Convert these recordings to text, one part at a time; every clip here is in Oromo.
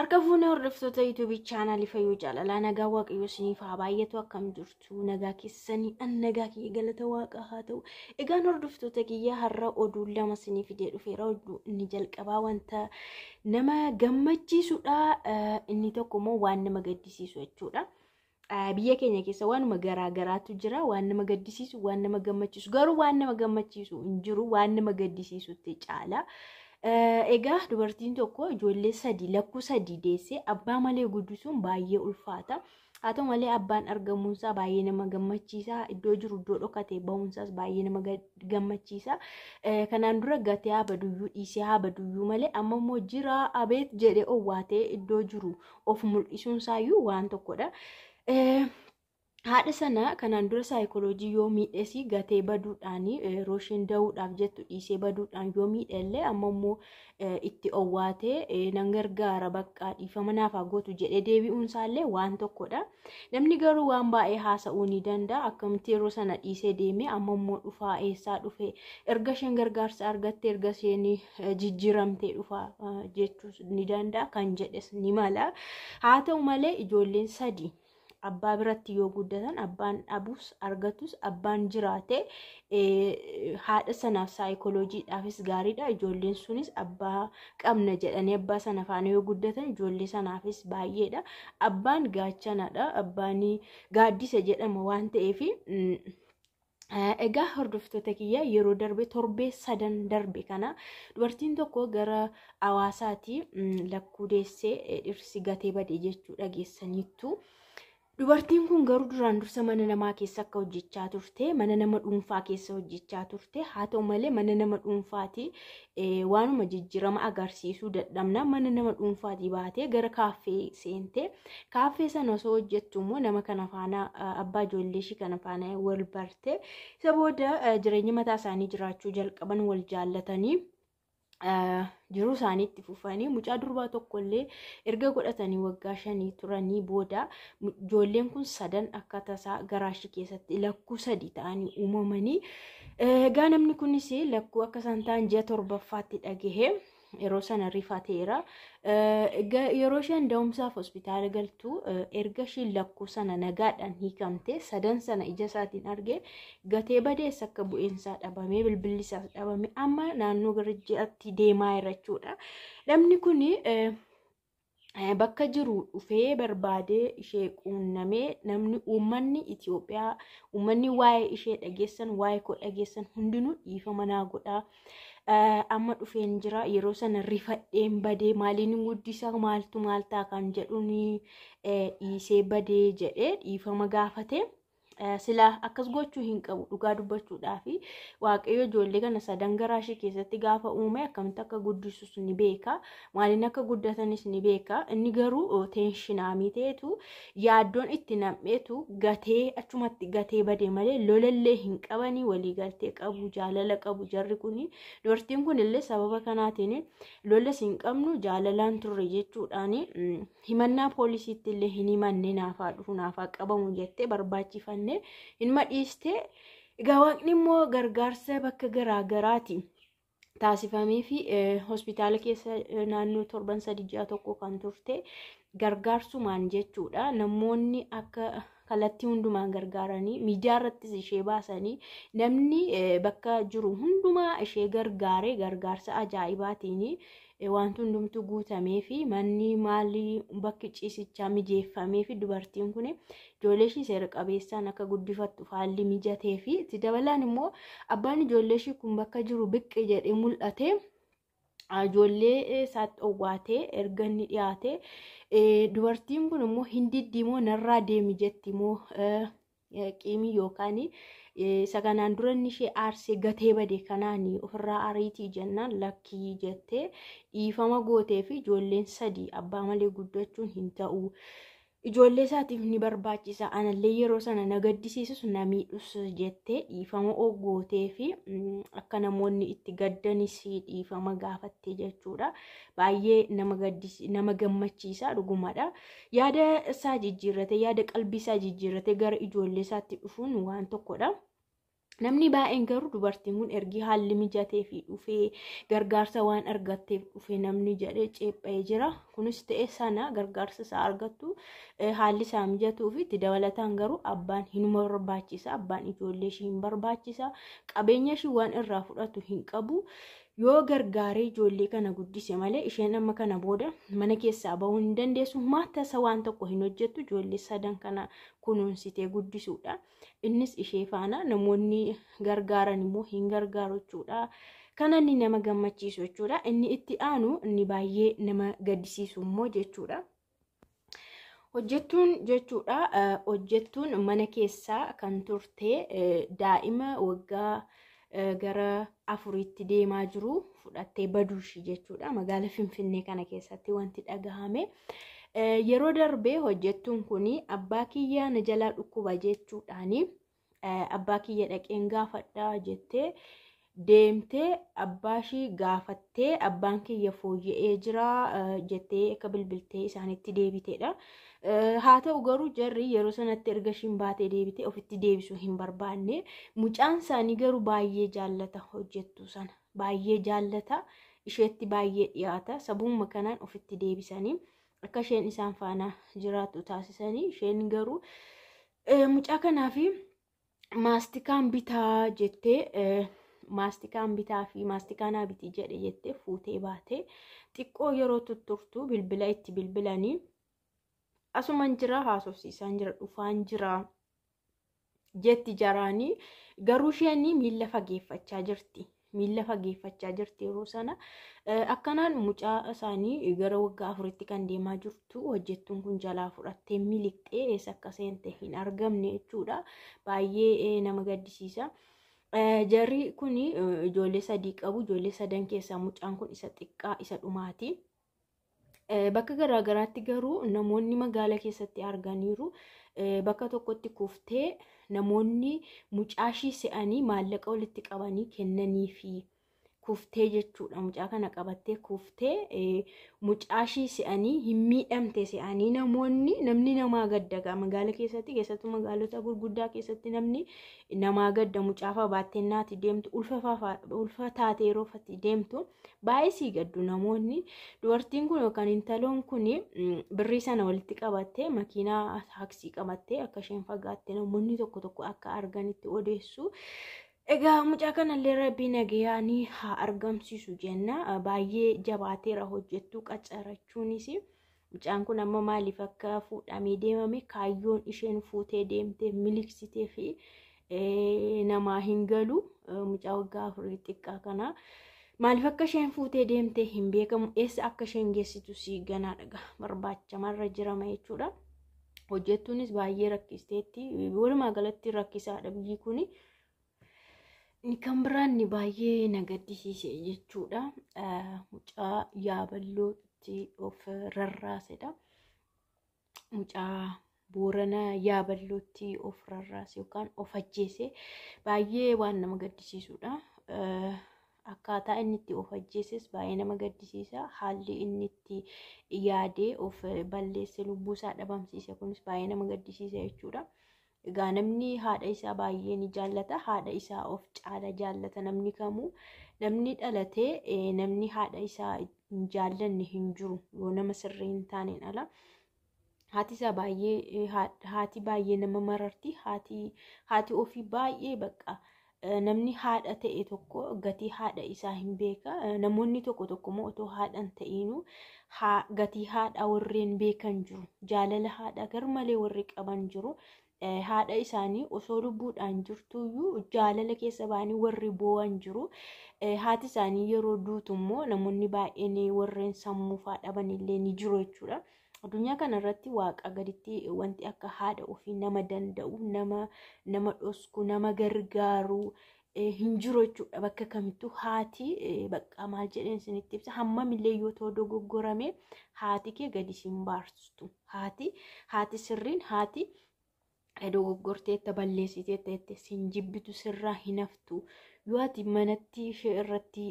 Argafuun hordoftoota YouTube channel Fayyuu Jaalalaa nagaa waaqayyoo isiniif haa baay'atu akkam jirtu nagaa keessanii nagaa kiyya galata waaqa haa ta'u. Egaan hordoftoota kiyya har'a oduu lama isiniif fidee dhufeera. Oduu inni jalqabaa wanta nama gammachiisudha. Inni tokko immoo waan nama gaddisiisu jechuudha. Biyya keenya keessa waanuma garaagaraatu jira. Waan nama gaddisiisu, waan nama gammachiisu. Garuu waan nama gammachiisu hin jiru. Waan nama gaddisiisutti caala. Egaa dubartiin tokko ijoollee lakkuu sadii deessee abbaa malee guddisuun baay'ee ulfaata. Haa ta'u malee abbaan argamuunsaa baay'ee nama gammachiisa. Iddoo jiru iddoo dhokatee ba'uunsaas baay'ee nama gammachiisa. Kanaan dura gatee habaduyyuu dhiisee habaduyyuu malee amma immoo jira abeet jedhee owwaatee iddoo jiru of mul'isuunsaayyuu waan tokkodha. Haadha sana kanaan dura saayikooloojii yoo miidhesi gatee baduudhaan rooshin da'uudhaaf jettu dhiisee baduudhaan yoo miidhellee amma immoo itti owwaatee nan gargaara bakka dhiifama naaf haa gootu jedhee deebi'uunsaallee waan tokkodha. Namni garuu waan baay'ee haasa'uu ni danda'a. Akkamitti yeroo sana dhiisee deemee amma immoo dhufaa eessaa dhufee erga isheen gargaarsa argattee erga isheen jijjiiramtee dhufaa jechuus ni danda'a kan jedhes ni mala. Haa ta'u malee ijoolleen sadii abbaa biratti yoo guddatan abbaan dhabus argatus abbaan jiraate haadha sanaaf saayikooloojiidhaafis gaariidha. Ijoolleen sunis abbaa qabna jedhanii abbaa sana faana yoo guddatan ijoollee sanaafis baay'eedha. Abbaan gaachanadha. Abbaan gaaddisa jedhama waan ta'eef egaa hordoftoota kiyya yeroo darbe torbee sadan darbe kana dubartiin tokko gara hawaasaatti lakkuu deessee dhirsi gatee badee jechuu dhageessaniittu. Dubartiin kun garuu duraan dursa mana namaa keessa akka hojjechaa turte, mana nama dhuunfaa keessa hojjechaa turte. Haa ta'u malee mana nama dhuunfaati waanuma jijjiirama agarsiisuu dadhabna mana nama dhuunfaati baatee gara kaaffee seente. Kaaffee sana osoo hojjettu immoo nama kana faana abbaa ijoollee ishii kana faana wal barte. Isa booda jireenya mataa isaanii jiraachuu jalqaban wal jaallatanii. Jiruu isaaniitti fufanii mucaa durbaa tokkollee erga godhatanii waggaa 5 turanii booda ijoolleen kun sadan akka tasaa garaashii keessatti lakkuu 3 ta'anii uumamanii. Egaa namni kunis lakkuu akka isaan ta'an ji'a 7ffaatti dhagahee yeroo sana rifateera. Yeroo isheen da'umsaaf hospitaala galtu erga isheen lakkuu sana nagaadhaan hiikamte sadan sana ija isaatiin argee gatee badees akka bu'eensaa dhabamee bilbilli isaas dhabame amma naannoo gara ji'atti deemaa jira jechuudha. Namni kun bakka jiru dhufee barbaadee ishee quunnamee namni uummanni Itoophiyaa uummanni waa'ee ishee dhageessan waa'ee koo dhageessan hundinuu dhiifama naa godhaa. Amma dhufeen jira yeroo sana rifadheen badee maaliin guddisa maaltu maal ta'a kan jedhuun dhiisee badee jedhee dhiifama gaafate. Sila akkas gochuu hin qabu dhugaa dubbachuudhaaf waaqayyo ijoollee kana sadan garaashii keessatti gaafa uume akkamitti akka guddisus ni beeka. Maaliin akka guddatanis ni beeka. Inni garuu teenshinaa ta'etu yaaddoon itti nam'eetu gatee achumatti gatee badee malee lolallee hin qabanii walii galtee qabu jaalala qabu jarri kuni. Dubartiin kunillee sababa kanaatiin lolas hin qabnu jaalalaan turre jechuudhaan himannaa poolisiitti illee hin himanne naafaa dhufu naafaa qabamu jettee barbaachifanne. Inma dhiiste. Egaa waaqni immoo gargaarsa bakka garaagaraati taasifamee fi hospitaala keessa naannoo 7-6 kan turte gargaarsumaan jechuudha. Namoonni akka kallattii hundumaan gargaaranii miidiyaa irrattis ishee baasanii namni bakka jiru hundumaa ishee gargaaree gargaarsa ajaa'ibaatiin wanti hundumtu guutamee fi manni maalii bakki ciisichaa mijeeffamee fi dubartiin kun ijoollee ishii seera qabeessaan akka guddifattu haalli mijatee fi itti dabalaan immoo abbaan ijoollee ishii kun bakka jiru biqqi jedhee mul'ate. Ijoollee isaatti owwaatee erga inni dhiyaate dubartiin kun immoo hindiddiimoo narraa deemi jetti immoo qiimii yookaan isa kanaan dura inni ishee aarsee gatee badee kanaan ofirraa ariitii jennaan lakkii jettee dhiifama gootee fi ijoolleen 3 abbaa malee guddachuun hin ta'u. Ijoollee isaatiif ni barbaachisa. Anallee yeroo sana na gaddisiisus na miidhus jettee dhiifama gootee fi akka namoonni itti gaddanis dhiifama gaafattee jechuudha. Baay'ee nama gammachiisa dhugumadha. Yaada isaa jijjiirrate yaada qalbii isaa jijjiirrate gara ijoollee isaatti dhufuun waan tokkodha. Namni baay'een garuu dubartiin kun ergi haalli mijatee fi dhufee gargaarsa waan argatteef dhufee namni jedhee ceepha'ee jira. Kunis ta'e sana gargaarsa isaa argattu haalli isaa mijatuu fi itti dabalataan garuu abbaan hinuma barbaachisa. Abbaan ijoollee ishii hin barbaachisa. Qabeenya ishii waan irraa fudhatu hin qabu. Yoo gargaaree ijoollee kana guddise malee isheen amma kana booda mana keessaa bahuu hin dandeessu. Maatta isa waan tokko hin hojjettu ijoollee sadan kana kunuunsitee guddisuudha. Innis ishee faana namoonni gargaaran immoo hin gargaaru jechuudha. Kana inni nama gammachiisu jechuudha. Inni itti aanu inni baay'ee nama gaddisiisu immoo jechuudha. Hojjettuun jechuudha. Hojjettuun mana keessaa kan turte daa'ima waggaa gara 4tti deemaa jiru fudhattee baduushi jechuudha. Magaalaa Finfinnee kana keessatti wanti dhagahame. Yeroo darbee hojjettuun kuni abbaa kiyya na jalaa dhukkuba jechuudhaani abbaa kiyya dhaqeen gaafadhaa jettee deemtee abbaa ishii gaafattee abbaan kiyya fooyya'ee jira jettee akka bilbiltee isaanitti deebiteedha. Haa ta'u garuu jarri yeroo sanatti erga ishiin baatee deebitee ofitti deebisuu hin barbaanne. Mucaan isaanii garuu baay'ee jaallata hojjettuu sana. Baay'ee jaallata. Isheetti baay'ee dhiyaata. Sababuma kanaan ofitti deebisanii akka isheen isaan faana jiraattu taasisanii isheen garuu mucaa kanaaf maastikaan bitaa jettee maastikaan bitaa fi maastikaan bitii jedhe jettee fuutee baatee xiqqoo yeroo tutturtu bilbila itti bilbilanii asuman jira haasofsiisaan jira dhufaan jira jetti jaraanii garuu isheen miila fageeffachaa jirti. Miila fageeffachaa jirti yeroo sana akkanaan mucaa isaanii gara waggaa 4tti kan deemaa jirtu hojjettuun kun jalaa fudhattee miliqxee eessa akka seente hin argamne jechuudha. Baay'ee nama gaddisiisa. Jarri kun ijoollee 3 qabu. Ijoollee 3 keessaa mucaan kun isa xiqqaa isa dhumaati. Bakka garaagaraatti garuu namoonni magaalaa keessatti arganiiru. Bakka tokkotti kuftee namoonni mucaashii se'anii maallaqa walitti qabanii kennanii fi kuftee jechuudha. Mucaa kana qabattee kuftee mucaashii se'anii hin miidhamte se'anii namni namaa gaddaga magaalaa keessatti keessattuu magaalota gurguddaa keessatti namni namaa gadda mucaafa baattee naati deemtu ulfa taatee yeroo fatti deemtu baay'ee sii gaddu namoonni. Dubartiin kun yookaan intaloon kun birrii sana walitti qabattee makiinaa taaksii qabattee akka isheen fagaattee namoonni tokko akka arganitti odeessu. Egaa mucaa kanallee rabbii nagayaanii haa argamsiisu jenna. Baay'ee jabaateera hojjettuu qaccarachuunis. Mucaan kun amma maaliif akka fuudhamee deemame kaayyoon isheen fuutee deemtee miliksitee fi namaa hin galu. Mucaa waggaa 4 xiqqaa kana maaliif akka isheen fuutee deemtee hin beekamu. Eessa akka isheen geessitu si ganaadha. Barbaachamarra jirama jechuudha. Hojjettuunis baay'ee rakkisteetti. Walumaa galatti rakkisaadha biyyi kuni. Kan biraan baay'ee na gaddisiise jechuudha. Mucaa yaaballootti of rarraasedha. Mucaa Boorana yaaballootti of rarraase yookaan of ajjeese baay'ee waan nama gaddisiisudha. Akkaataa inni itti of ajjeeses baay'ee nama gaddisiisa. Haalli inni itti yaadee of balleesse lubbuusaa dhabamsiise kunis baay'ee nama gaddisiisa jechuudha. Egaa namni haadha isaa baay'ee ni jaallata. Haadha isaa of caala jaallata namni kamuu. Namni dhalatee namni haadha isaa hin jaallanne hin jiru yoo nama sirrii hin taaneen ala. Haati baay'ee nama mararti. Haati ofii baay'ee bakka namni haadha ta'e tokko gatii haadha isaa hin beeka. Namoonni tokko immoo otoo haadhan ta'inuu gatii haadha warreen beekan jiru. Jaalala haadha garmalee warri qaban jiru. Haadha isaanii osoo lubbuudhaan jirtuyyuu jaalala keessa baanii warri boo'an jiru. Haati isaanii yeroo duutu immoo namoonni baay'een warreen sammuufaa dhaban illee ni jiru jechuudha. Addunyaa kanarratti waaqa gaditti wanti akka haadha ofii nama danda'u, nama dhosku, nama gargaaru hin jiru jechuudha. Bakka kamittuu haati bakka maal jedheen isinitti ibsa hammamillee yoo ta'u dogoggorame haati kee gadi siin baarsistu. Haati sirriin dogoggorteetta balleessiteetta siin jibbitu sirraa hin haftu yoo ati manatti ishee irratti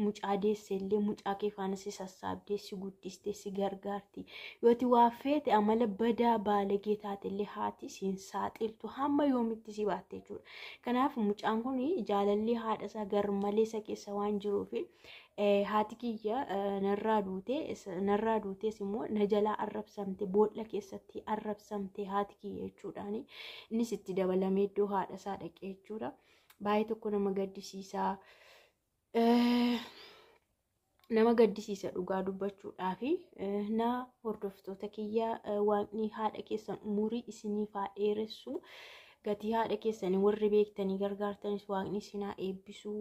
mucaa deesse illee mucaa kee faana si sassaabdee si guddistee si gargaarti. Yoo ati waa feete amala badaa baalagee taate illee haati siin saaxiltu hamma yoomitti si baatte jechuudha. Kanaaf mucaan kun jaalalli haadha isaa garmalee isa keessa waan jiruuf haati kiyya narraa duutees immoo na jalaa arrabsamte boolla keessatti arrabsamte haati kiyya jechuudhaani. Innis itti dabalamee iddoo haadha isaa dhaqee jechuudha. Baay'ee tokko nama gaddisiisaa. Nama gaddisiisa dhugaa dubbachuudhaaf na hordoftoota kiyya waaqni haadha keessan umurii isiniif haa dheeressu. Gatii haadha keessanii warri beektanii gargaartanis waaqni isin haa eebbisu.